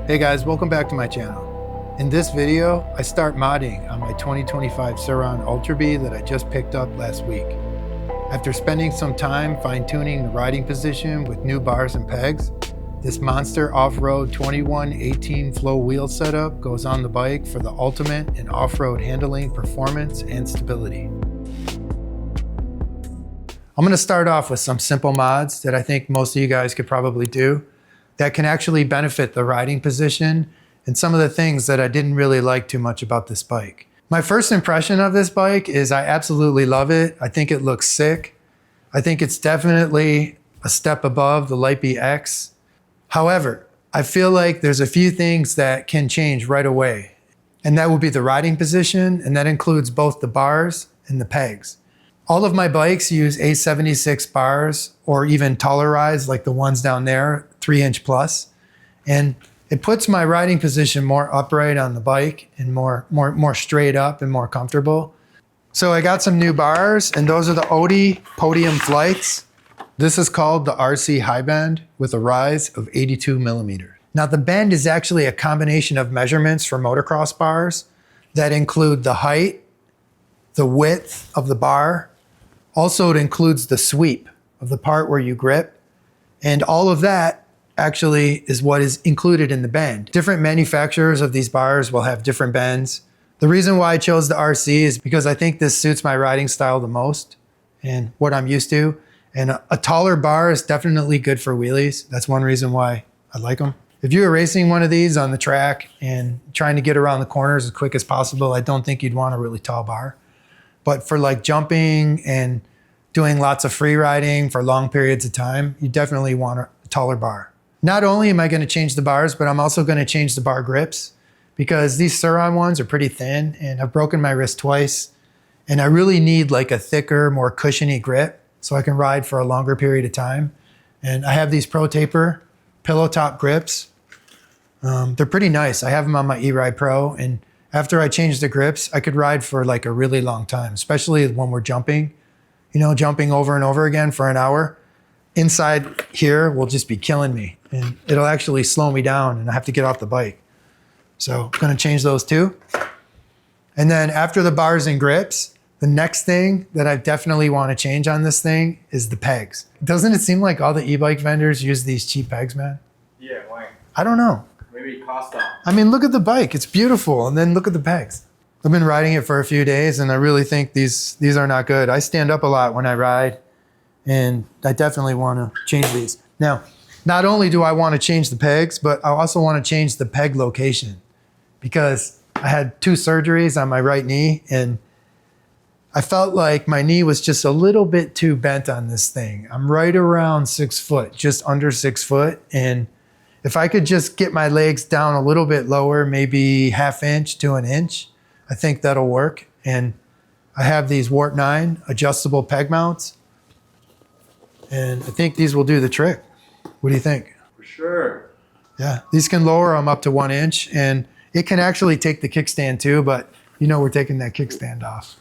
Hey guys, welcome back to my channel. In this video, I start modding on my 2025 SURRON ULTRA BE that I just picked up last week. After spending some time fine-tuning the riding position with new bars and pegs, this monster off-road 2118 flow wheel setup goes on the bike for the ultimate in off-road handling, performance, and stability. I'm gonna start off with some simple mods that I think most of you guys could probably do that can actually benefit the riding position and some of the things that I didn't really like too much about this bike. My first impression of this bike is I absolutely love it. I think it looks sick. I think it's definitely a step above the EBIKE. However, I feel like there's a few things that can change right away, and that will be the riding position, and that includes both the bars and the pegs. All of my bikes use A76 bars or even taller rides like the ones down there, 3" plus. And it puts my riding position more upright on the bike and more straight up and more comfortable. So I got some new bars, and those are the ODI PODIUM FLIGHTS. This is called the RC High Bend with a rise of 82 millimeters. Now the bend is actually a combination of measurements for motocross bars that include the height, the width of the bar. Also, it includes the sweep of the part where you grip, and all of that actually is what is included in the bend. Different manufacturers of these bars will have different bends. The reason why I chose the RC is because I think this suits my riding style the most and what I'm used to. And a taller bar is definitely good for wheelies. That's one reason why I like them. If you were racing one of these on the track and trying to get around the corners as quick as possible, I don't think you'd want a really tall bar. But for like jumping and doing lots of free riding for long periods of time, you definitely want a taller bar. Not only am I going to change the bars, but I'm also going to change the bar grips because these SURRON ones are pretty thin and I've broken my wrist twice. And I really need like a thicker, more cushiony grip so I can ride for a longer period of time. And I have these Pro Taper pillow top grips. They're pretty nice. I have them on my E-Ride Pro, and after I change the grips, I could ride for like a really long time, especially when we're jumping, you know, jumping over and over again for an hour. Inside here will just be killing me, and it'll actually slow me down and I have to get off the bike. So I'm gonna change those too. And then after the bars and grips, the next thing that I definitely wanna change on this thing is the pegs. Doesn't it seem like all the e-bike vendors use these cheap pegs, man? Yeah, why? I don't know. Maybe Costa. I mean, look at the bike, it's beautiful, and then look at the pegs. I've been riding it for a few days and I really think these are not good. I stand up a lot when I ride, and I definitely wanna change these. Now, not only do I wanna change the pegs, but I also wanna change the peg location because I had 2 surgeries on my right knee, and I felt like my knee was just a little bit too bent on this thing. I'm right around 6 foot, just under 6 foot, and if I could just get my legs down a little bit lower, maybe 1/2 inch to 1 inch, I think that'll work. And I have these Wart 9 adjustable peg mounts, and I think these will do the trick. What do you think? For sure. Yeah, these can lower them up to 1 inch, and it can actually take the kickstand too, but you know we're taking that kickstand off.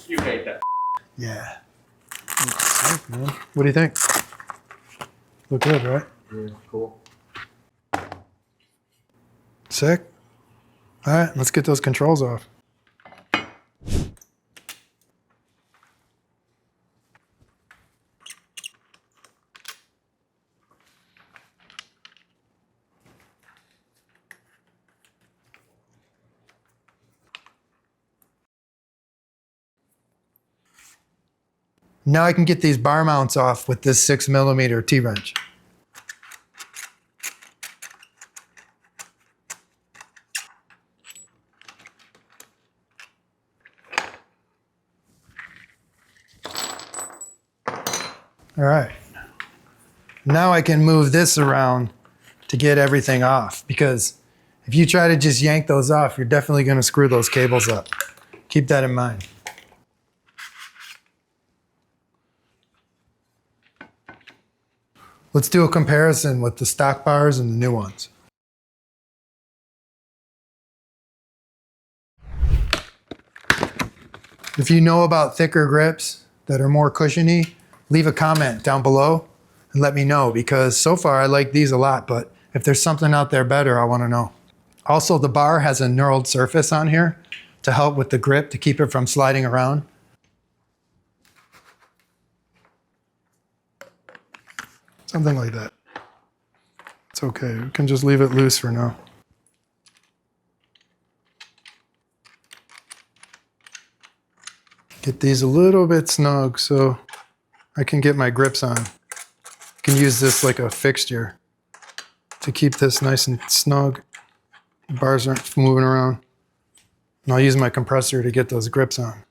You hate that. Yeah. Sick, man. What do you think? Look good, right? Yeah, cool. Sick. All right, let's get those controls off. Now I can get these bar mounts off with this 6mm T-wrench. All right, now I can move this around to get everything off, because if you try to just yank those off, you're definitely gonna screw those cables up. Keep that in mind. Let's do a comparison with the stock bars and the new ones. If you know about thicker grips that are more cushiony, leave a comment down below and let me know, because so far I like these a lot, but If there's something out there better, I want to know. Also, the bar has a knurled surface on here to help with the grip, to keep it from sliding around. Something like that. It's okay. We can just leave it loose for now. Get these a little bit snug so I can get my grips on. I can use this like a fixture to keep this nice and snug. The bars aren't moving around. And I'll use my compressor to get those grips on.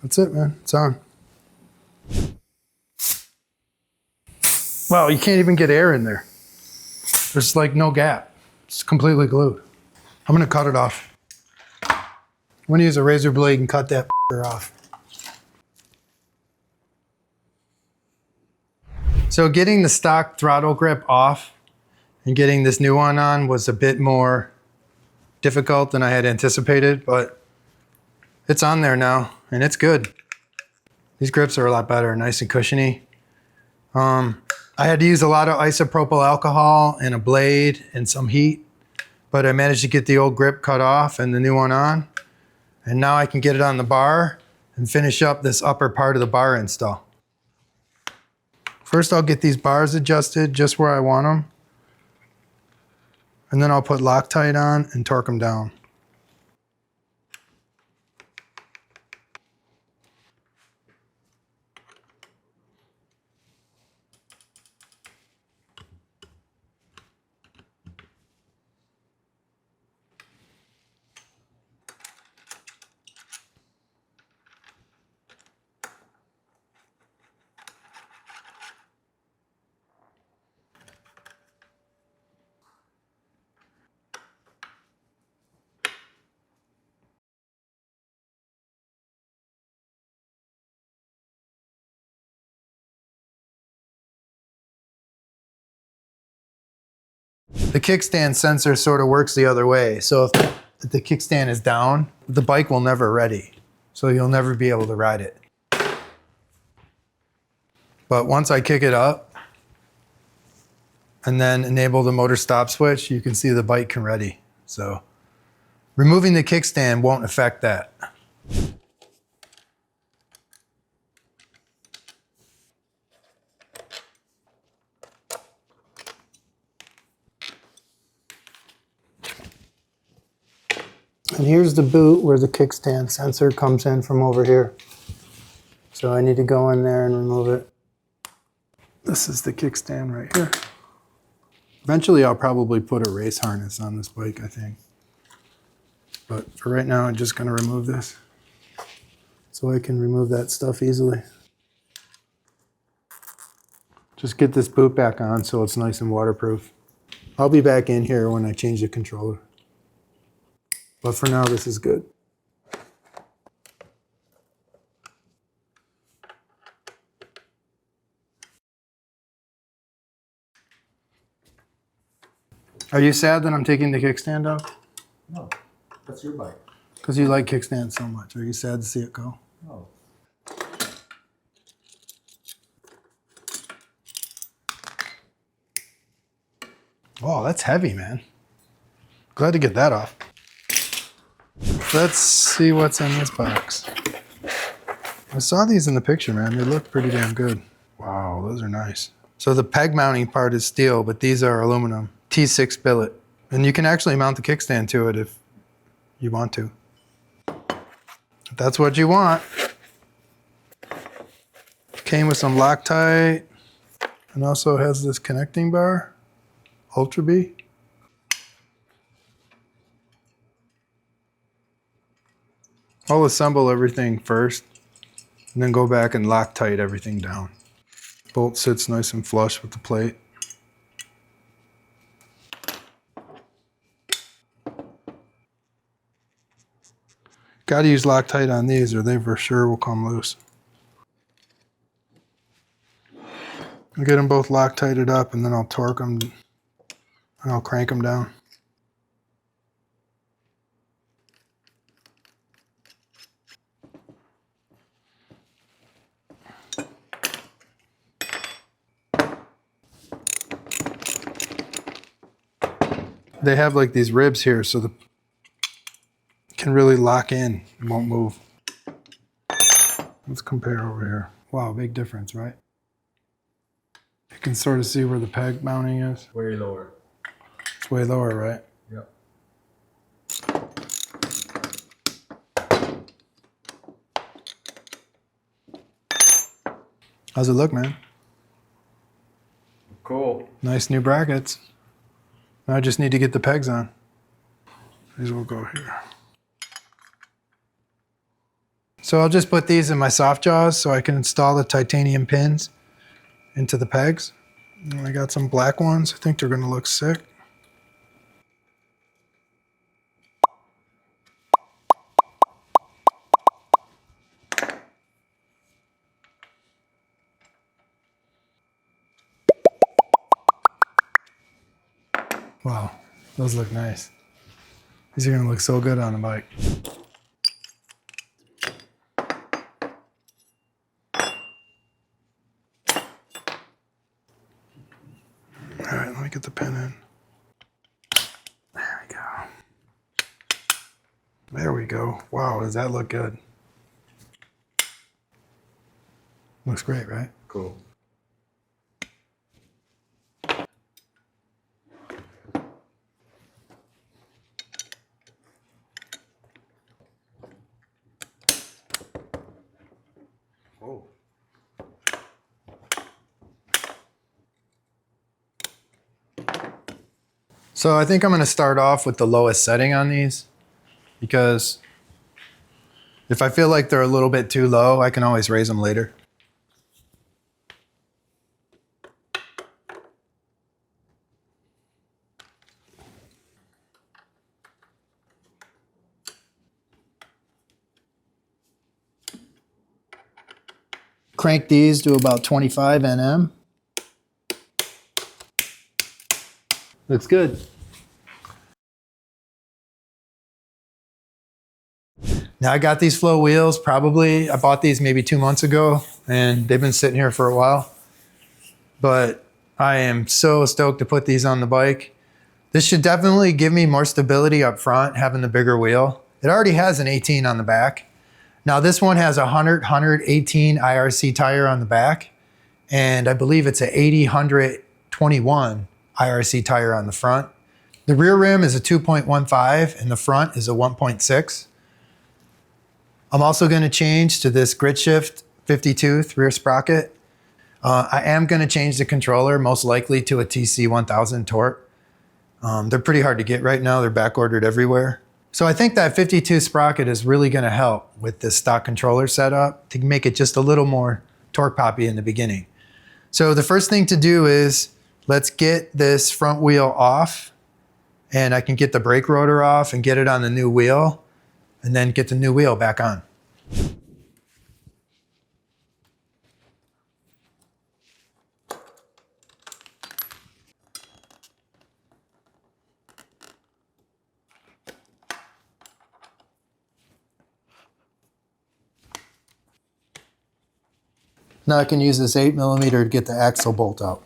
That's it, man. It's on. Wow, you can't even get air in there. There's like no gap. It's completely glued. I'm gonna cut it off. I'm gonna use a razor blade and cut that off. So getting the stock throttle grip off and getting this new one on was a bit more difficult than I had anticipated, but it's on there now and it's good. These grips are a lot better, nice and cushiony. I had to use a lot of isopropyl alcohol and a blade and some heat, but I managed to get the old grip cut off and the new one on. And now I can get it on the bar and finish up this upper part of the bar install. First, I'll get these bars adjusted just where I want them. And then I'll put Loctite on and torque them down. The kickstand sensor sort of works the other way. So if the kickstand is down, the bike will never ready. So you'll never be able to ride it. But once I kick it up and then enable the motor stop switch, you can see the bike can ready. So removing the kickstand won't affect that. And here's the boot where the kickstand sensor comes in from over here. So I need to go in there and remove it. This is the kickstand right here. Eventually I'll probably put a race harness on this bike, I think. But for right now, I'm just gonna remove this so I can remove that stuff easily. Just get this boot back on so it's nice and waterproof. I'll be back in here when I change the controller. But for now, this is good. Are you sad that I'm taking the kickstand off? No, that's your bike. Because you like kickstand so much. Are you sad to see it go? No. Oh, that's heavy, man. Glad to get that off. Let's see what's in this box. I saw these in the picture, man. They look pretty damn good. Wow, those are nice. So the peg mounting part is steel, but these are aluminum. T6 billet. And you can actually mount the kickstand to it if you want to. If that's what you want. Came with some Loctite and also has this connecting bar, Ultra Bee. I'll assemble everything first and then go back and Loctite everything down. Bolt sits nice and flush with the plate. Got to use Loctite on these or they for sure will come loose. I'll get them both Loctited up and then I'll torque them and I'll crank them down. they have like these ribs here so the can really lock in, it won't move. Let's compare over here. Wow, big difference, right? You can sort of see where the peg mounting is. Way lower. It's way lower, right? Yep. How's it look, man? Cool. Nice new brackets. Now I just need to get the pegs on. These will go here. So I'll just put these in my soft jaws so I can install the titanium pins into the pegs. And I got some black ones. I think they're gonna look sick. Wow, those look nice. These are gonna look so good on the bike. All right, let me get the pin in. There we go. There we go. Wow, does that look good? Looks great, right? Cool. Oh. So I think I'm gonna start off with the lowest setting on these because if I feel like they're a little bit too low, I can always raise them later. Crank these to about 25 Nm. Looks good. Now I got these flow wheels I bought these maybe 2 months ago and they've been sitting here for a while. But I am so stoked to put these on the bike. This should definitely give me more stability up front, having the bigger wheel. It already has an 18 on the back. Now this one has a 118 IRC tire on the back, and I believe it's a 80-121 IRC tire on the front. The rear rim is a 2.15 and the front is a 1.6. I'm also going to change to this gritshift 52 rear sprocket. I am going to change the controller, most likely to a TC-1000 TORP. They're pretty hard to get right now. They're back ordered everywhere. So I think that 52 sprocket is really going to help with this stock controller setup to make it just a little more torque poppy in the beginning. So the first thing to do is let's get this front wheel off, and I can get the brake rotor off and get it on the new wheel, and then get the new wheel back on. Now I can use this 8mm to get the axle bolt out.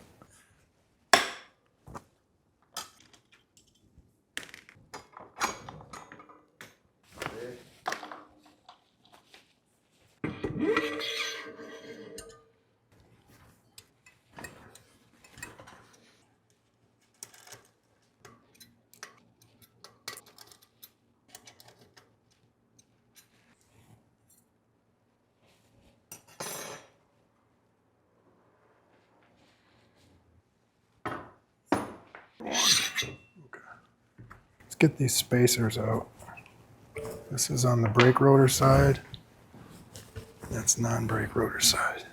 Let's get these spacers out. This is on the brake rotor side. That's non-brake rotor side.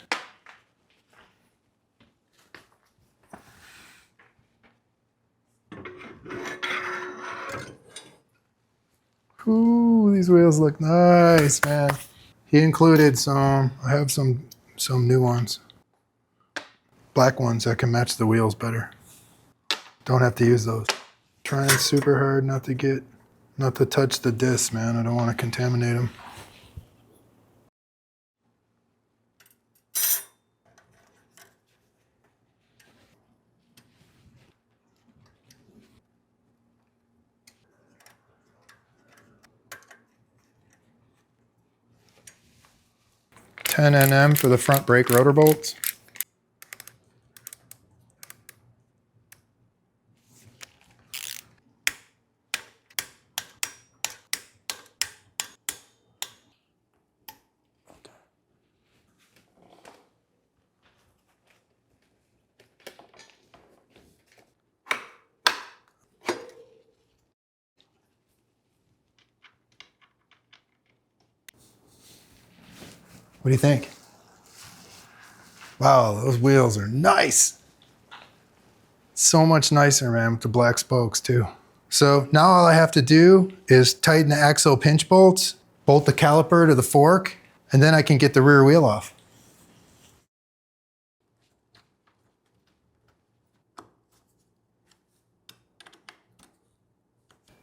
Ooh, these wheels look nice, man. He included some, I have some new ones. Black ones that can match the wheels better. Don't have to use those. Trying super hard not to touch the discs, man. I don't want to contaminate them. 10 Nm for the front brake rotor bolts. What do you think? Wow, those wheels are nice. So much nicer, man, with the black spokes too. So now all I have to do is tighten the axle pinch bolts, bolt the caliper to the fork, and then I can get the rear wheel off.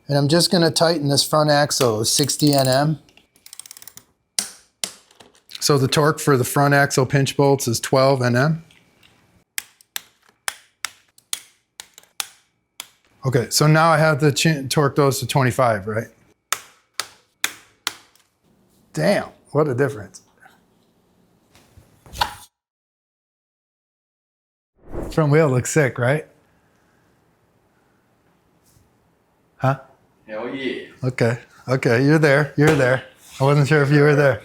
And I'm just gonna tighten this front axle 60 Nm. So the torque for the front axle pinch bolts is 12 Nm. Okay, so now I have to torque those to 25, right? Damn, what a difference. Front wheel looks sick, right? Huh? Hell yeah. Okay, okay, you're there, you're there. I wasn't sure if you were there.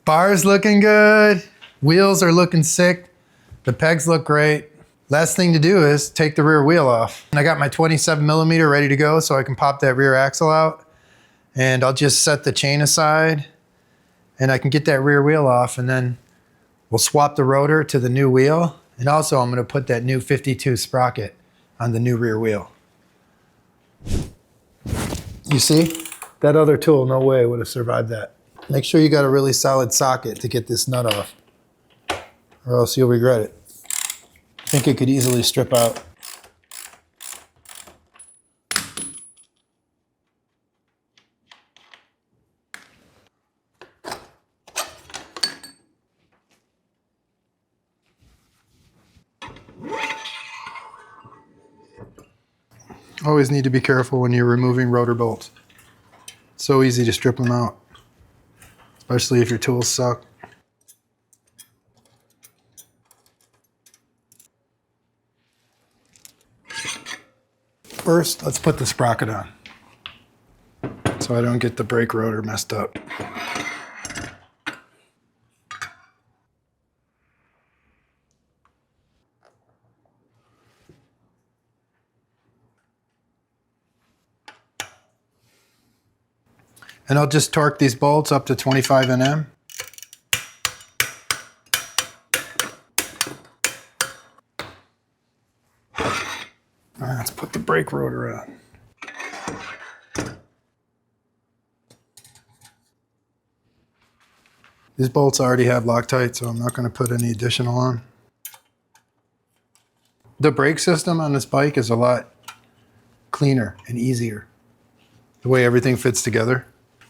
Bars looking good. Wheels are looking sick. The pegs look great. Last thing to do is take the rear wheel off. And I got my 27mm ready to go so I can pop that rear axle out. And I'll just set the chain aside and I can get that rear wheel off, and then we'll swap the rotor to the new wheel. And also I'm gonna put that new 52 sprocket on the new rear wheel. You see? That other tool, no way would have survived that. Make sure you got a really solid socket to get this nut off, or else you'll regret it. I think it could easily strip out. Always need to be careful when you're removing rotor bolts. It's so easy to strip them out, especially if your tools suck. First, let's put the sprocket on so I don't get the brake rotor messed up. And I'll just torque these bolts up to 25 Nm. All right, let's put the brake rotor on. These bolts already have Loctite, so I'm not going to put any additional on. The brake system on this bike is a lot cleaner and easier. The way everything fits together.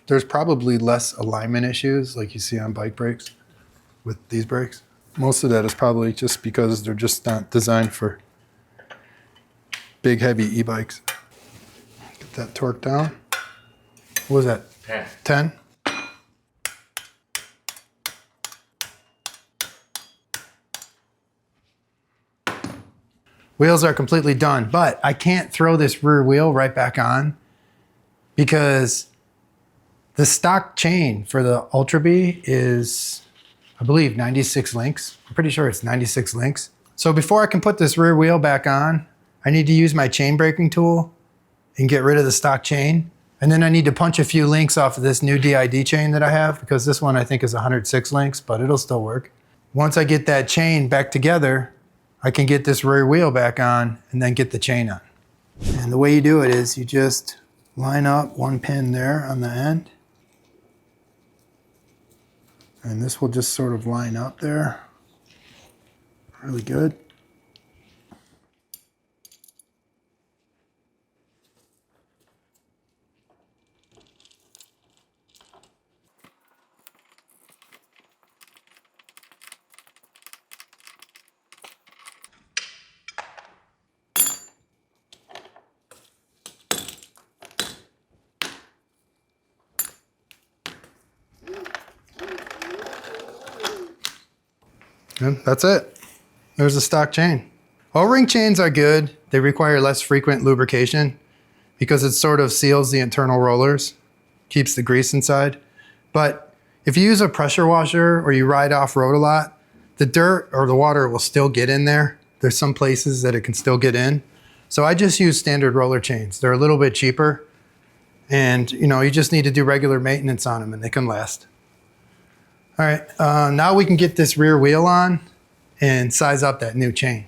There's probably less alignment issues like you see on bike brakes with these brakes. Most of that is probably just because they're just not designed for big, heavy e-bikes. Get that torque down. What was that? 10. 10? Wheels are completely done, but I can't throw this rear wheel right back on because the stock chain for the Ultra Bee is, I believe, 96 links. I'm pretty sure it's 96 links. So before I can put this rear wheel back on, I need to use my chain breaking tool and get rid of the stock chain. And then I need to punch a few links off of this new DID chain that I have, because this one I think is 106 links, but it'll still work. Once I get that chain back together, I can get this rear wheel back on and then get the chain on. And the way you do it is you just line up one pin there on the end. And this will just sort of line up there. Really good. And that's it. There's a stock chain. O-ring chains are good. They require less frequent lubrication because it sort of seals the internal rollers, keeps the grease inside. But if you use a pressure washer or you ride off-road a lot, the dirt or the water will still get in there. There's some places that it can still get in. So I just use standard roller chains. They're a little bit cheaper, and you just need to do regular maintenance on them and they can last. All right, now we can get this rear wheel on and size up that new chain.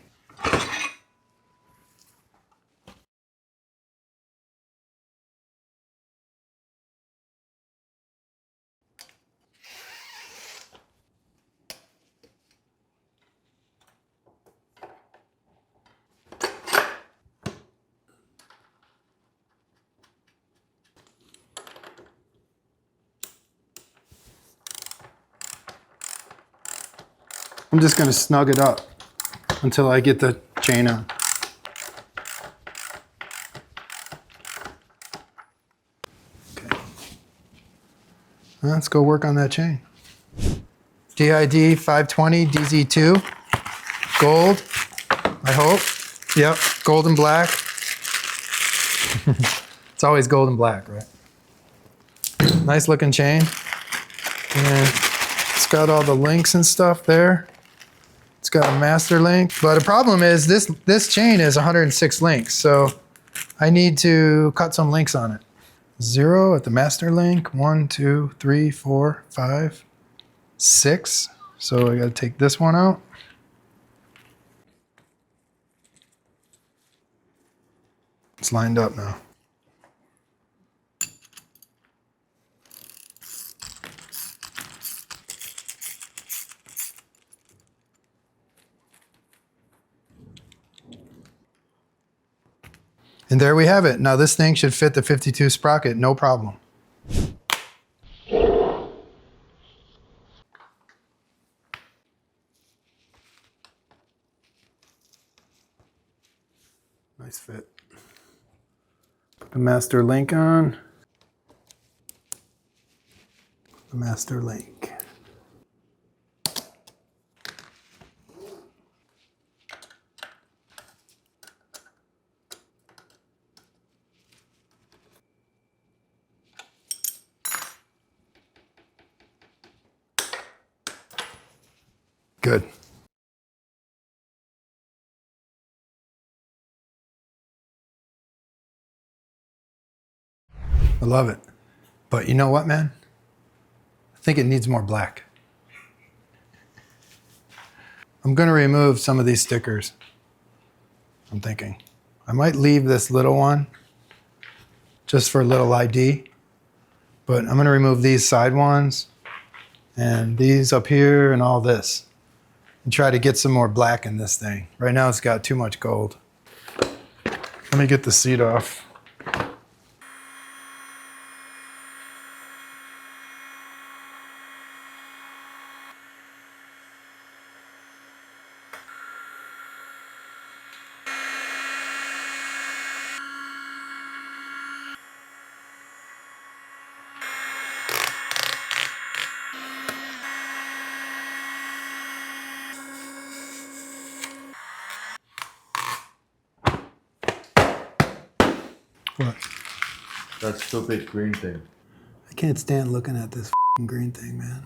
I'm just gonna snug it up until I get the chain on. Okay. Let's go work on that chain. DID 520 DZ2, gold, I hope. Yep, gold and black. It's always gold and black, right? Nice looking chain. And it's got all the links and stuff there. It's got a master link, but the problem is this chain is 106 links, so I need to cut some links on it. 0 at the master link, 1, 2, 3, 4, 5, 6. So I gotta take this one out. It's lined up now. And there we have it. Now this thing should fit the 52 sprocket, no problem. Nice fit. Put the master link on. The master link. Good. I love it. But you know what, man? I think it needs more black. I'm gonna remove some of these stickers. I'm thinking. I might leave this little one just for a little ID, but I'm gonna remove these side ones and these up here and all this, and try to get some more black in this thing. Right now it's got too much gold. Let me get the seat off. What? That stupid green thing. I can't stand looking at this green thing, man.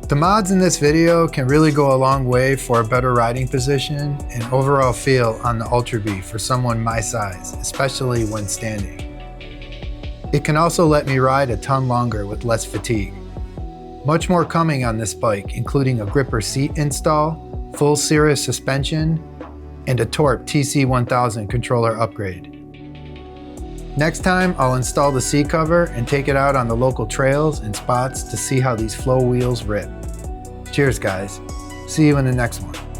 The mods in this video can really go a long way for a better riding position and overall feel on the Ultra Bee for someone my size, especially when standing. It can also let me ride a ton longer with less fatigue. Much more coming on this bike, including a gripper seat install, full SIRRIS suspension, and a TORP TC-1000 controller upgrade. Next time, I'll install the seat cover and take it out on the local trails and spots to see how these flow wheels rip. Cheers, guys. See you in the next one.